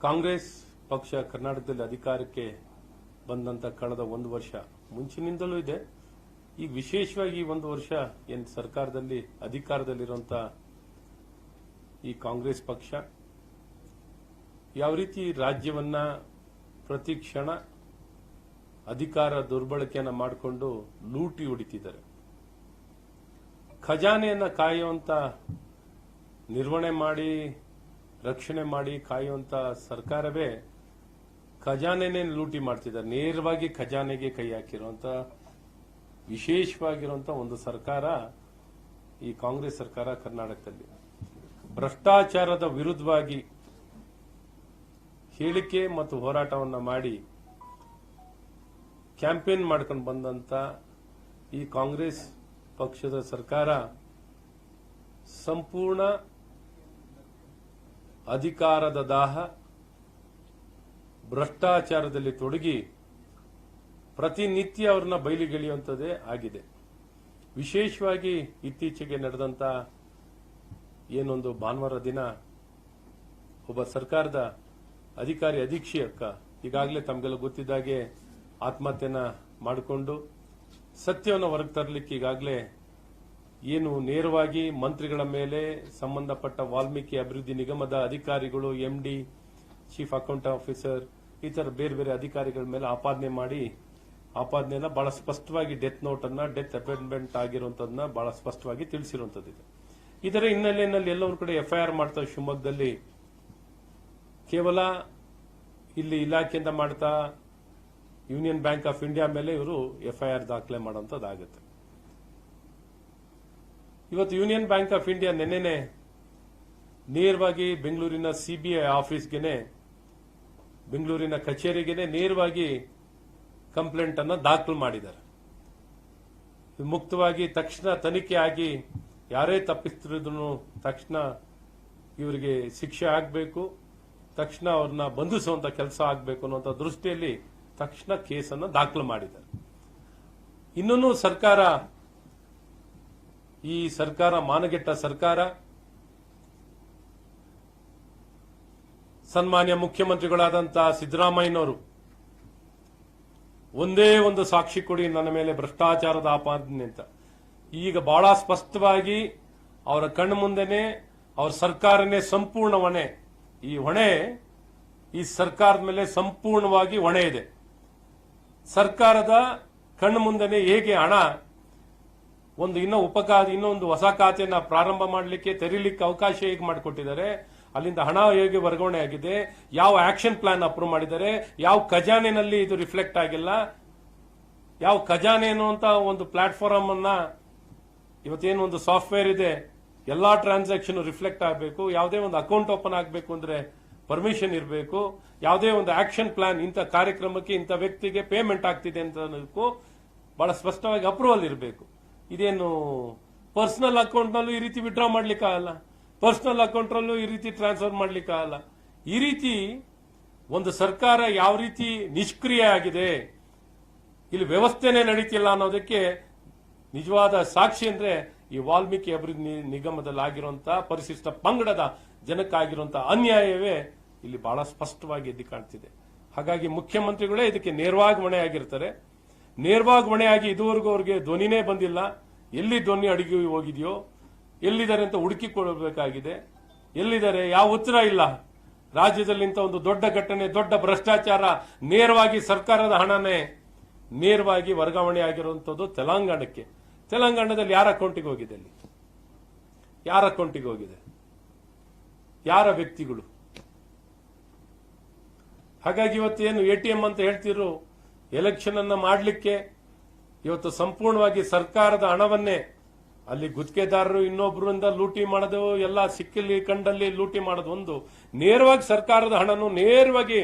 ಕಾಂಗ್ರೆಸ್ ಪಕ್ಷ ಕರ್ನಾಟಕದಲ್ಲಿ ಅಧಿಕಾರಕ್ಕೆ ಬಂದಂತ ಕಳೆದ ಒಂದು ವರ್ಷ ಮುಂಚಿನಿಂದಲೂ ಇದೆ. ಈಗ ವಿಶೇಷವಾಗಿ ಒಂದು ವರ್ಷ ಏನು ಸರ್ಕಾರದಲ್ಲಿ ಅಧಿಕಾರದಲ್ಲಿರುವಂತ ಈ ಕಾಂಗ್ರೆಸ್ ಪಕ್ಷ ಯಾವ ರೀತಿ ರಾಜ್ಯವನ್ನ ಪ್ರತಿ ಕ್ಷಣ ಅಧಿಕಾರ ದುರ್ಬಳಕೆಯನ್ನ ಮಾಡಿಕೊಂಡು ಲೂಟಿ ಹೊಡಿತಿದ್ದಾರೆ. ಖಜಾನೆಯನ್ನ ಕಾಯುವಂತ ನಿರ್ವಹಣೆ ಮಾಡಿ ರಕ್ಷಣೆ ಮಾಡಿ ಕಾಯುವಂತ ಸರ್ಕಾರವೇ ಖಜಾನೆನೇ ಲೂಟಿ ಮಾಡ್ತಿದ್ದಾರೆ. ನೇರವಾಗಿ ಖಜಾನೆಗೆ ಕೈ ಹಾಕಿರುವಂತ ವಿಶೇಷವಾಗಿರುವಂತ ಒಂದು ಸರ್ಕಾರ ಈ ಕಾಂಗ್ರೆಸ್ ಸರ್ಕಾರ ಕರ್ನಾಟಕದಲ್ಲಿ. ಭ್ರಷ್ಟಾಚಾರದ ವಿರುದ್ಧವಾಗಿ ಹೇಳಿಕೆ ಮತ್ತು ಹೋರಾಟವನ್ನ ಮಾಡಿ ಕ್ಯಾಂಪೇನ್ ಮಾಡ್ಕೊಂಡು ಬಂದಂತ ಈ ಕಾಂಗ್ರೆಸ್ ಪಕ್ಷದ ಸರ್ಕಾರ ಸಂಪೂರ್ಣ ಅಧಿಕಾರದ ದಾಹ, ಭ್ರಷ್ಟಾಚಾರದಲ್ಲಿ ತೊಡಗಿ ಪ್ರತಿನಿತ್ಯ ಅವ್ರನ್ನ ಬಯಲಿಗೆಳೆಯುವಂಥದ್ದೇ ಆಗಿದೆ. ವಿಶೇಷವಾಗಿ ಇತ್ತೀಚೆಗೆ ನಡೆದಂತ ಏನೊಂದು ಭಾನುವಾರ ದಿನ ಒಬ್ಬ ಸರ್ಕಾರದ ಅಧಿಕಾರಿ ಅಧೀಕ್ಷಕ ಈಗಾಗಲೇ ತಮಗೆಲ್ಲ ಗೊತ್ತಿದ್ದಾಗೆ ಆತ್ಮಹತ್ಯೆನ ಮಾಡಿಕೊಂಡು ಸತ್ಯವನ್ನು ಹೊರಗೆ ತರಲಿಕ್ಕೆ ಈಗಾಗಲೇ ಏನು ನೇರವಾಗಿ ಮಂತ್ರಿಗಳ ಮೇಲೆ ಸಂಬಂಧಪಟ್ಟ ವಾಲ್ಮೀಕಿ ಅಭಿವೃದ್ಧಿ ನಿಗಮದ ಅಧಿಕಾರಿಗಳು, ಎಂಡಿ, ಚೀಫ್ ಅಕೌಂಟ್ ಆಫೀಸರ್, ಈ ತರ ಬೇರೆ ಬೇರೆ ಅಧಿಕಾರಿಗಳ ಮೇಲೆ ಆಪಾದನೆ ಮಾಡಿ ಆಪಾದನೆಯನ್ನ ಬಹಳ ಸ್ಪಷ್ಟವಾಗಿ ಡೆತ್ ನೋಟ್ ಅನ್ನ ಡೆತ್ ಅಪಾಯಿಂಟ್ಮೆಂಟ್ ಆಗಿರುವಂತದನ್ನ ಬಹಳ ಸ್ಪಷ್ಟವಾಗಿ ತಿಳಿಸಿರುವಂತದ್ದಿದೆ. ಇದರ ಹಿನ್ನೆಲೆಯಲ್ಲಿ ಎಲ್ಲೊಂದು ಕಡೆ ಎಫ್ಐಆರ್ ಮಾಡ್ತಾರೆ. ಶಿವಮೊಗ್ಗದಲ್ಲಿ ಕೇವಲ ಇಲ್ಲಿ ಇಲಾಖೆಯಿಂದ ಮಾಡ್ತಾ ಯೂನಿಯನ್ ಬ್ಯಾಂಕ್ ಆಫ್ ಇಂಡಿಯಾ ಮೇಲೆ ಇವರು ಎಫ್ಐಆರ್ ದಾಖಲೆ ಮಾಡುವಂತದ್ದಾಗುತ್ತೆ. ಇವತ್ತು ಯೂನಿಯನ್ ಬ್ಯಾಂಕ್ ಆಫ್ ಇಂಡಿಯಾ ನೆನ್ನೆನೆ ನೇರವಾಗಿ ಬೆಂಗಳೂರಿನ ಸಿಬಿಐ ಆಫೀಸ್ಗೆನೆ, ಬೆಂಗಳೂರಿನ ಕಚೇರಿಗೆನೆ ನೇರವಾಗಿ ಕಂಪ್ಲೇಂಟ್ ಅನ್ನು ದಾಖಲು ಮಾಡಿದ್ದಾರೆ. ಮುಕ್ತವಾಗಿ ತಕ್ಷಣ ತನಿಖೆ ಆಗಿ ಯಾರೇ ತಪ್ಪಿಸ್ತಿರೋದನ್ನು ತಕ್ಷಣ ಇವರಿಗೆ ಶಿಕ್ಷೆ ಆಗಬೇಕು, ತಕ್ಷಣ ಅವ್ರನ್ನ ಬಂಧಿಸುವಂತ ಕೆಲಸ ಆಗಬೇಕು ಅನ್ನುವಂಥ ದೃಷ್ಟಿಯಲ್ಲಿ ತಕ್ಷಣ ಕೇಸನ್ನು ದಾಖಲು ಮಾಡಿದ್ದಾರೆ. ಇನ್ನೂ ಈ ಸರ್ಕಾರ ಮಾನಗೆಟ್ಟ ಸರ್ಕಾರ. ಸನ್ಮಾನ್ಯ ಮುಖ್ಯಮಂತ್ರಿಗಳಾದಂತಹ ಸಿದ್ದರಾಮಯ್ಯನವರು ಒಂದೇ ಒಂದು ಸಾಕ್ಷಿ ಕೊಡಿ ನನ್ನ ಮೇಲೆ ಭ್ರಷ್ಟಾಚಾರದ ಆಪಾದನೆ ಅಂತ. ಈಗ ಬಹಳ ಸ್ಪಷ್ಟವಾಗಿ ಅವರ ಕಣ್ಣು ಮುಂದೆನೆ ಅವರ ಸರ್ಕಾರನೇ ಸಂಪೂರ್ಣ ಹೊಣೆ, ಈ ಹೊಣೆ ಈ ಸರ್ಕಾರದ ಮೇಲೆ ಸಂಪೂರ್ಣವಾಗಿ ಹೊಣೆ ಇದೆ. ಸರ್ಕಾರದ ಕಣ್ಣು ಮುಂದೆನೆ ಹೇಗೆ ಹಣ ಇನ್ನೊಂದು ಹೊಸ ಖಾತೆಯನ್ನ ಪ್ರಾರಂಭ ಮಾಡಲಿಕ್ಕೆ ತೆರೀಲಿಕ್ಕೆ ಅವಕಾಶ ಹೇಗೆ ಮಾಡಿಕೊಟ್ಟಿದ್ದಾರೆ, ಅಲ್ಲಿಂದ ಹಣ ಹೇಗೆ ವರ್ಗಾವಣೆ ಆಗಿದೆ, ಯಾವ ಆಕ್ಷನ್ ಪ್ಲಾನ್ ಅಪ್ರೂವ್ ಮಾಡಿದ್ದಾರೆ, ಯಾವ ಖಜಾನೆನಲ್ಲಿ ಇದು ರಿಫ್ಲೆಕ್ಟ್ ಆಗಿಲ್ಲ, ಯಾವ ಖಜಾನೆ ಅನ್ನುವಂತ ಒಂದು ಪ್ಲಾಟ್ಫಾರ್ಮ್ ಅನ್ನ ಇವತ್ತೇನು ಒಂದು ಸಾಫ್ಟ್ವೇರ್ ಇದೆ, ಎಲ್ಲಾ ಟ್ರಾನ್ಸಾಕ್ಷನ್ ರಿಫ್ಲೆಕ್ಟ್ ಆಗಬೇಕು. ಯಾವುದೇ ಒಂದು ಅಕೌಂಟ್ ಓಪನ್ ಆಗಬೇಕು ಅಂದ್ರೆ ಪರ್ಮಿಷನ್ ಇರಬೇಕು. ಯಾವುದೇ ಒಂದು ಆಕ್ಷನ್ ಪ್ಲಾನ್ ಇಂಥ ಕಾರ್ಯಕ್ರಮಕ್ಕೆ ಇಂಥ ವ್ಯಕ್ತಿಗೆ ಪೇಮೆಂಟ್ ಆಗ್ತಿದೆ ಅಂತ ಬಹಳ ಸ್ಪಷ್ಟವಾಗಿ ಅಪ್ರೂವಲ್ ಇರಬೇಕು. ಇದೇನು ಪರ್ಸನಲ್ ಅಕೌಂಟ್ ನಲ್ಲೂ ಈ ರೀತಿ ವಿಡ್ರಾ ಮಾಡ್ಲಿಕ್ಕಾಗಲ್ಲ, ಪರ್ಸನಲ್ ಅಕೌಂಟ್ ನಲ್ಲೂ ಈ ರೀತಿ ಟ್ರಾನ್ಸ್ಫರ್ ಮಾಡ್ಲಿಕ್ಕಾಗಲ್ಲ. ಈ ರೀತಿ ಒಂದು ಸರ್ಕಾರ ಯಾವ ರೀತಿ ನಿಷ್ಕ್ರಿಯ ಆಗಿದೆ, ಇಲ್ಲಿ ವ್ಯವಸ್ಥೆನೇ ನಡೀತಿಲ್ಲ ಅನ್ನೋದಕ್ಕೆ ನಿಜವಾದ ಸಾಕ್ಷಿ ಅಂದ್ರೆ ಈ ವಾಲ್ಮೀಕಿ ಅಭಿವೃದ್ಧಿ ನಿಗಮದಲ್ಲಿ ಆಗಿರುವಂತಹ ಪರಿಶಿಷ್ಟ ಪಂಗಡದ ಜನಕ್ಕಾಗಿರುವಂತಹ ಅನ್ಯಾಯವೇ ಇಲ್ಲಿ ಬಹಳ ಸ್ಪಷ್ಟವಾಗಿ ಎದ್ದು ಕಾಣ್ತಿದೆ. ಹಾಗಾಗಿ ಮುಖ್ಯಮಂತ್ರಿಗಳೇ ಇದಕ್ಕೆ ನೇರವಾಗಿ ಹೊಣೆಯಾಗಿರ್ತಾರೆ. ನೇರವಾಗಿ ಹೊಣೆಯಾಗಿ ಇದುವರೆಗೂ ಅವ್ರಿಗೆ ಧ್ವನಿನೇ ಬಂದಿಲ್ಲ. ಎಲ್ಲಿ ಧ್ವನಿ ಅಡಿಗೆ ಹೋಗಿದೆಯೋ, ಎಲ್ಲಿದ್ದಾರೆ ಅಂತ ಹುಡುಕಿ ಕೊಡಬೇಕಾಗಿದೆ. ಎಲ್ಲಿದ್ದಾರೆ, ಯಾವ ಉತ್ತರ ಇಲ್ಲ. ರಾಜ್ಯದಲ್ಲಿ ಇಂಥ ಒಂದು ದೊಡ್ಡ ಘಟನೆ, ದೊಡ್ಡ ಭ್ರಷ್ಟಾಚಾರ ನೇರವಾಗಿ ಸರ್ಕಾರದ ಹಣನೇ ನೇರವಾಗಿ ವರ್ಗಾವಣೆ ಆಗಿರುವಂತದ್ದು ತೆಲಂಗಾಣಕ್ಕೆ. ತೆಲಂಗಾಣದಲ್ಲಿ ಯಾರ ಅಕೌಂಟಿಗೆ ಹೋಗಿದೆ? ಅಲ್ಲಿ ಯಾರ ಅಕೌಂಟಿಗೆ ಹೋಗಿದೆ? ಯಾರ ವ್ಯಕ್ತಿಗಳು? ಹಾಗಾಗಿ ಇವತ್ತೇನು ಎಟಿಎಂ ಅಂತ ಹೇಳ್ತಿರೋ ಎಲೆಕ್ಷನ್ ಅನ್ನ ಮಾಡಲಿಕ್ಕೆ ಇವತ್ತು ಸಂಪೂರ್ಣವಾಗಿ ಸರ್ಕಾರದ ಹಣವನ್ನೇ ಅಲ್ಲಿ ಗುತ್ತಿಗೆದಾರರು ಇನ್ನೊಬ್ಬರಿಂದ ಲೂಟಿ ಮಾಡೋದು, ಎಲ್ಲ ಸಿಕ್ಕಲ್ಲಿ ಕಂಡಲ್ಲಿ ಲೂಟಿ ಮಾಡೋದು ಒಂದು, ನೇರವಾಗಿ ಸರ್ಕಾರದ ಹಣನು ನೇರವಾಗಿ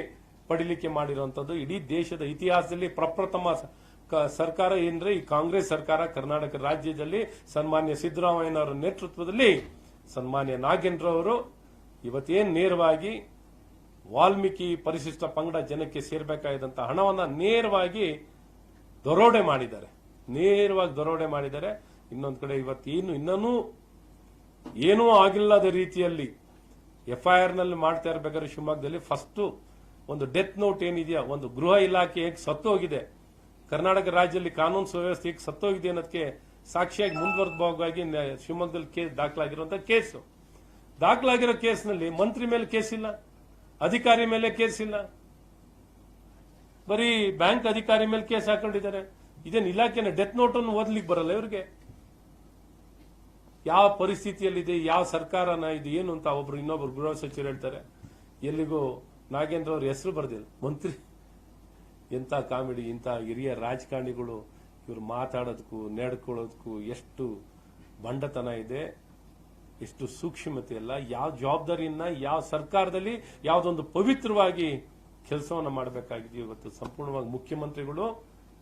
ಪಡಿಲಿಕ್ಕೆ ಮಾಡಿರುವಂತದ್ದು ಇಡೀ ದೇಶದ ಇತಿಹಾಸದಲ್ಲಿ ಪ್ರಪ್ರಥಮ ಸರ್ಕಾರ ಏನಂದ್ರೆ ಈ ಕಾಂಗ್ರೆಸ್ ಸರ್ಕಾರ ಕರ್ನಾಟಕ ರಾಜ್ಯದಲ್ಲಿ ಸನ್ಮಾನ್ಯ ಸಿದ್ದರಾಮಯ್ಯನವರ ನೇತೃತ್ವದಲ್ಲಿ ಸನ್ಮಾನ್ಯ ನಾಗೇಂದ್ರ ಅವರು ಇವತ್ತೇನು ನೇರವಾಗಿ ವಾಲ್ಮೀಕಿ ಪರಿಶಿಷ್ಟ ಪಂಗಡ ಜನಕ್ಕೆ ಸೇರ್ಬೇಕಾದಂತ ಹಣವನ್ನ ನೇರವಾಗಿ ದರೋಡೆ ಮಾಡಿದ್ದಾರೆ. ಇನ್ನೊಂದು ಕಡೆ ಇವತ್ತೇನು ಇನ್ನೂ ಏನೂ ಆಗಿಲ್ಲದ ರೀತಿಯಲ್ಲಿ FIR ನಲ್ಲಿ ಮಾಡ್ತಾ ಇರಬೇಕಾದ್ರೆ ಶಿವಮೊಗ್ಗದಲ್ಲಿ ಫಸ್ಟ್ ಒಂದು ಡೆತ್ ನೋಟ್ ಏನಿದೆಯಾ, ಒಂದು ಗೃಹ ಇಲಾಖೆ ಹೇಗೆ ಸತ್ತೋಗಿದೆ, ಕರ್ನಾಟಕ ರಾಜ್ಯದಲ್ಲಿ ಕಾನೂನು ಸುವ್ಯವಸ್ಥೆ ಹೇಗೆ ಸತ್ತೋಗಿದೆ ಅನ್ನೋದಕ್ಕೆ ಸಾಕ್ಷಿಯಾಗಿ ಮುಂದುವರೆದವಾಗಿ ಶಿವಮೊಗ್ಗದಲ್ಲಿ ಕೇಸ್ ದಾಖಲಾಗಿರುವಂತಹ ಕೇಸು. ದಾಖಲಾಗಿರೋ ಕೇಸ್ನಲ್ಲಿ ಮಂತ್ರಿ ಮೇಲೆ ಕೇಸ್ ಇಲ್ಲ, ಅಧಿಕಾರಿ ಮೇಲೆ ಕೇಸ್ ಇಲ್ಲ, ಬರೀ ಬ್ಯಾಂಕ್ ಅಧಿಕಾರಿ ಮೇಲೆ ಕೇಸ್ ಹಾಕೊಂಡಿದ್ದಾರೆ. ಇದೇನು ಇಲಾಖೆನ ಡೆತ್ ನೋಟ್ ಅನ್ನು ಓದ್ಲಿಕ್ಕೆ ಬರಲ್ಲ ಇವ್ರಿಗೆ? ಯಾವ ಪರಿಸ್ಥಿತಿಯಲ್ಲಿದೆ, ಯಾವ ಸರ್ಕಾರನ ಇದು ಏನು ಅಂತ ಇನ್ನೊಬ್ರು ಗೃಹ ಸಚಿವರು ಹೇಳ್ತಾರೆ. ಎಲ್ಲಿಗೂ ನಾಗೇಂದ್ರ ಅವ್ರ ಹೆಸರು ಬರ್ದಿಲ್ಲ, ಮಂತ್ರಿ. ಎಂತ ಕಾಮಿಡಿ, ಇಂಥ ಹಿರಿಯ ರಾಜಕಾರಣಿಗಳು ಇವ್ರು ಮಾತಾಡೋದಕ್ಕೂ ನಡ್ಕೊಳ್ಳೋದಕ್ಕೂ ಎಷ್ಟು ಬಂಡತನ ಇದೆ, ಎಷ್ಟು ಸೂಕ್ಷ್ಮತೆ ಇಲ್ಲ. ಯಾವ ಜವಾಬ್ದಾರಿಯನ್ನ ಯಾವ ಸರ್ಕಾರದಲ್ಲಿ ಯಾವ್ದೊಂದು ಪವಿತ್ರವಾಗಿ ಕೆಲಸವನ್ನ ಮಾಡಬೇಕಾಗಿದೆ. ಇವತ್ತು ಸಂಪೂರ್ಣವಾಗಿ ಮುಖ್ಯಮಂತ್ರಿಗಳು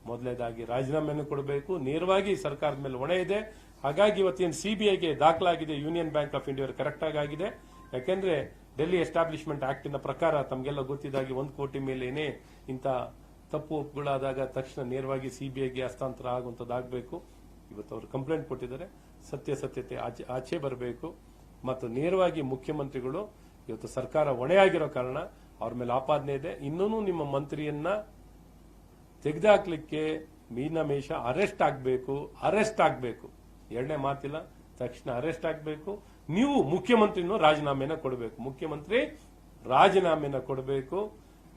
ಮೊದಲನೇದಾಗಿ ರಾಜೀನಾಮೆಯನ್ನು ಕೊಡಬೇಕು, ನೇರವಾಗಿ ಸರ್ಕಾರದ ಮೇಲೆ ಹೊಣೆ ಇದೆ. ಹಾಗಾಗಿ ಇವತ್ತೇನು CBIಗೆ ದಾಖಲಾಗಿದೆ union bank of India correct ಆಗಿದೆ. ಯಾಕೆಂದ್ರೆ ಡೆಲ್ಲಿ ಎಸ್ಟಾಬ್ಲಿಷ್ಮೆಂಟ್ ಆಕ್ಟ್ ನ ಪ್ರಕಾರ ತಮಗೆಲ್ಲ ಗೊತ್ತಿದ್ದಾಗಿ 1 ಕೋಟಿ ಮೇಲೇನೆ ಇಂಥ ತಪ್ಪು ಒಪ್ಪುಗಳಾದಾಗ ತಕ್ಷಣ ನೇರವಾಗಿ CBIಗೆ ಹಸ್ತಾಂತರ ಆಗುವಂತದ್ದಾಗಬೇಕು. ಇವತ್ತು ಅವರು ಕಂಪ್ಲೇಂಟ್ ಕೊಟ್ಟಿದ್ದಾರೆ, ಸತ್ಯತೆ ಆಚೆ ಬರಬೇಕು ಮತ್ತು ನೇರವಾಗಿ ಮುಖ್ಯಮಂತ್ರಿಗಳು ಇವತ್ತು ಸರ್ಕಾರ ಹೊಣೆಯಾಗಿರೋ ಕಾರಣ ಅವ್ರ ಮೇಲೆ ಆಪಾದನೆ ಇದೆ. ಇನ್ನೂ ನಿಮ್ಮ ಮಂತ್ರಿಯನ್ನ ತೆಗೆದುಹಾಕ್ಲಿಕ್ಕೆ ಮೀನಮೇಷ ಅರೆಸ್ಟ್ ಆಗಬೇಕು. ಎರಡನೇ ಮಾತಿಲ್ಲ, ತಕ್ಷಣ ಅರೆಸ್ಟ್ ಆಗಬೇಕು. ನೀವು ಮುಖ್ಯಮಂತ್ರಿನೂ ರಾಜೀನಾಮೆನ ಕೊಡಬೇಕು. ಮುಖ್ಯಮಂತ್ರಿ ರಾಜೀನಾಮೆನ ಕೊಡಬೇಕು.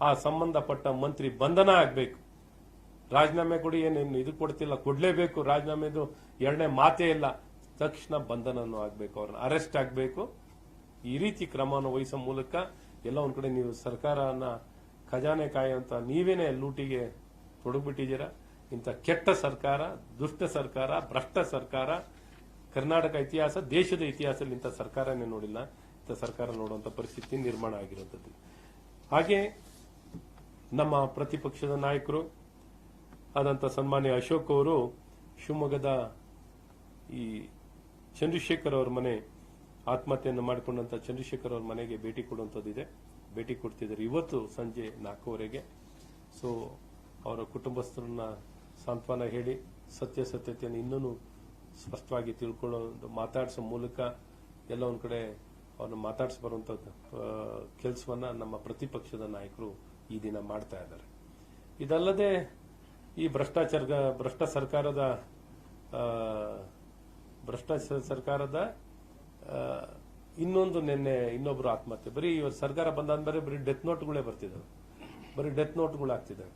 ಆ ಸಂಬಂಧಪಟ್ಟ ಮಂತ್ರಿ ಬಂಧನ ಆಗಬೇಕು. ರಾಜೀನಾಮೆ ಕೊಡಿ, ಏನೇನು ಇದು ಕೊಡ್ತಿಲ್ಲ, ಕೊಡ್ಲೇಬೇಕು ರಾಜೀನಾಮೆದು, ಎರಡನೇ ಮಾತೇ ಇಲ್ಲ. ತಕ್ಷಣ ಬಂಧನನೂ ಆಗಬೇಕು, ಅವ್ರನ್ನ ಅರೆಸ್ಟ್ ಆಗಬೇಕು. ಈ ರೀತಿ ಕ್ರಮವನ್ನು ವಹಿಸೋ ಮೂಲಕ ಎಲ್ಲ ಒಂದ್ ಕಡೆ ನೀವು ಸರ್ಕಾರನ ಖಜಾನೆ ಕಾಯುವಂತ ನೀವೇನೆ ಲೂಟಿಗೆ ತೊಡಗ್ಬಿಟ್ಟಿದ್ದೀರಾ. ಇಂಥ ಕೆಟ್ಟ ಸರ್ಕಾರ, ದುಷ್ಟ ಸರ್ಕಾರ, ಭ್ರಷ್ಟ ಸರ್ಕಾರ ಕರ್ನಾಟಕ ಇತಿಹಾಸ, ದೇಶದ ಇತಿಹಾಸದಲ್ಲಿ ಇಂಥ ಸರ್ಕಾರನೇ ನೋಡಿಲ್ಲ. ಇಂಥ ಸರ್ಕಾರ ನೋಡುವಂತ ಪರಿಸ್ಥಿತಿ ನಿರ್ಮಾಣ ಆಗಿರುವಂತದ್ದು. ಹಾಗೆ ನಮ್ಮ ಪ್ರತಿಪಕ್ಷದ ನಾಯಕರು ಆದಂತ ಸನ್ಮಾನ್ಯ ಅಶೋಕ್ ಅವರು ಶಿವಮೊಗ್ಗದ ಈ ಚಂದ್ರಶೇಖರ್ ಅವರ ಮನೆ ಆತ್ಮಹತ್ಯೆಯನ್ನು ಮಾಡಿಕೊಂಡಂತ ಚಂದ್ರಶೇಖರ್ ಅವ್ರ ಮನೆಗೆ ಭೇಟಿ ಕೊಡುವಂತದ್ದಿದೆ. ಭೇಟಿ ಕೊಡ್ತಿದ್ದಾರೆ ಇವತ್ತು ಸಂಜೆ 4:00 ಸೊ ಅವರ ಕುಟುಂಬಸ್ಥರನ್ನ ಸಾಂತ್ವನ ಹೇಳಿ ಸತ್ಯತೆಯನ್ನು ಇನ್ನೂ ಸ್ಪಷ್ಟವಾಗಿ ತಿಳ್ಕೊಳ್ಳೋ ಮಾತಾಡಿಸೋ ಮೂಲಕ ಎಲ್ಲ ಒಂದ್ ಕಡೆ ಅವ್ರನ್ನ ಮಾತಾಡಿಸಿ ಬರುವಂತ ಕೆಲಸವನ್ನ ನಮ್ಮ ಪ್ರತಿಪಕ್ಷದ ನಾಯಕರು ಈ ದಿನ ಮಾಡ್ತಾ ಇದ್ದಾರೆ. ಇದಲ್ಲದೆ ಈ ಭ್ರಷ್ಟ ಸರ್ಕಾರದ ಇನ್ನೊಬ್ರು ಆತ್ಮಹತ್ಯೆ. ಬರೀ ಇವರು ಸರ್ಕಾರ ಬಂದಾದ್ಮೇಲೆ ಬರೀ ಡೆತ್ ನೋಟ್ಗಳೇ ಬರ್ತಿದ್ದಾವೆ, ಬರೀ ಡೆತ್ ನೋಟ್ಗಳು ಆಗ್ತಿದ್ದಾವೆ.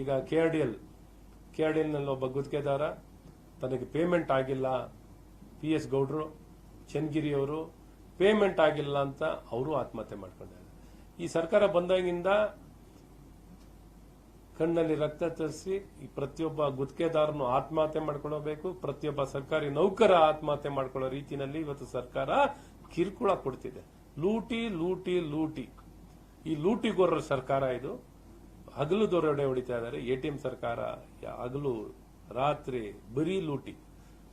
ಈಗ KRDL ನಲ್ಲಿ ಒಬ್ಬ ಗುತ್ತಿಗೆದಾರ ತನಗೆ ಪೇಮೆಂಟ್ ಆಗಿಲ್ಲ, PS ಗೌಡ್ರು ಚನ್ನಗಿರಿ ಅವರು ಪೇಮೆಂಟ್ ಆಗಿಲ್ಲ ಅಂತ ಅವರು ಆತ್ಮಹತ್ಯೆ ಮಾಡ್ಕೊಂಡಿದ್ದಾರೆ. ಈ ಸರ್ಕಾರ ಬಂದಾಗಿಂದ ಕಣ್ಣಲ್ಲಿ ರಕ್ತ ತರಿಸಿ ಈ ಪ್ರತಿಯೊಬ್ಬ ಗುತ್ತಿಗೆದಾರನು ಆತ್ಮಹತ್ಯೆ ಮಾಡ್ಕೊಳ್ಳಬೇಕು, ಪ್ರತಿಯೊಬ್ಬ ಸರ್ಕಾರಿ ನೌಕರ ಆತ್ಮಹತ್ಯೆ ಮಾಡ್ಕೊಳ್ಳೋ ರೀತಿಯಲ್ಲಿ ಇವತ್ತು ಸರ್ಕಾರ ಕಿರುಕುಳ ಕೊಡ್ತಿದೆ. ಲೂಟಿ ಈ ಲೂಟಿಗೋರರ ಸರ್ಕಾರ ಇದು. ಹಗಲು ದೊರಡೆ ಹೊಡಿತಾ ಇದ್ದಾರೆ. ATM ಸರ್ಕಾರ ಹಗಲು ರಾತ್ರಿ ಬರೀ ಲೂಟಿ.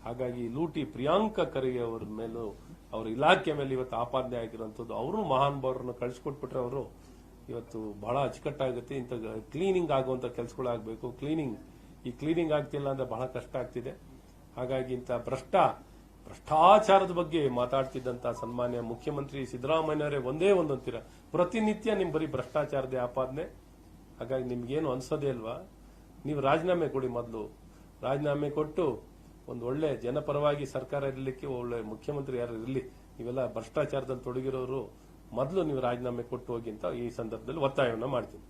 ಹಾಗಾಗಿ ಲೂಟಿ ಪ್ರಿಯಾಂಕಾ ಖರ್ಗೆ ಅವರ ಮೇಲೂ ಅವರ ಇಲಾಖೆ ಮೇಲೆ ಇವತ್ತು ಆಪಾದನೆ ಆಗಿರುವಂತದ್ದು. ಅವರು ಮಹಾನ್ ಭಾವರನ್ನು ಕಳಿಸ್ಕೊಟ್ಬಿಟ್ರೆ ಅವರು ಇವತ್ತು ಬಹಳ ಅಚ್ಚುಕಟ್ಟಾಗುತ್ತೆ. ಇಂಥ ಕ್ಲೀನಿಂಗ್ ಆಗುವಂತ ಕೆಲಸಗಳಾಗಬೇಕು. ಈ ಕ್ಲೀನಿಂಗ್ ಆಗ್ತಿಲ್ಲ ಅಂದ್ರೆ ಬಹಳ ಕಷ್ಟ ಆಗ್ತಿದೆ. ಹಾಗಾಗಿ ಇಂಥ ಭ್ರಷ್ಟಾಚಾರದ ಬಗ್ಗೆ ಮಾತಾಡ್ತಿದ್ದಂತ ಸನ್ಮಾನ್ಯ ಮುಖ್ಯಮಂತ್ರಿ ಸಿದ್ದರಾಮಯ್ಯನವರೇ ಒಂದೇ ಒಂದಂತೀರ, ಪ್ರತಿನಿತ್ಯ ನಿಮ್ ಬರೀ ಭ್ರಷ್ಟಾಚಾರದ ಆಪಾದನೆ. ಹಾಗಾಗಿ ನಿಮ್ಗೇನು ಅನ್ಸೋದೇ ಅಲ್ವಾ? ನೀವು ರಾಜೀನಾಮೆ ಕೊಡಿ. ಮೊದಲು ರಾಜೀನಾಮೆ ಕೊಟ್ಟು ಒಂದು ಒಳ್ಳೆ ಜನಪರವಾಗಿ ಸರ್ಕಾರ ಇರಲಿಕ್ಕೆ ಒಳ್ಳೆ ಮುಖ್ಯಮಂತ್ರಿ ಯಾರು ಇರಲಿ. ನೀವೆಲ್ಲ ಭ್ರಷ್ಟಾಚಾರದಲ್ಲಿ ತೊಡಗಿರೋರು ಮೊದಲು ನೀವು ರಾಜೀನಾಮೆ ಕೊಟ್ಟು ಹೋಗಿ ಅಂತ ಈ ಸಂದರ್ಭದಲ್ಲಿ ಒತ್ತಾಯವನ್ನು ಮಾಡ್ತೀನಿ.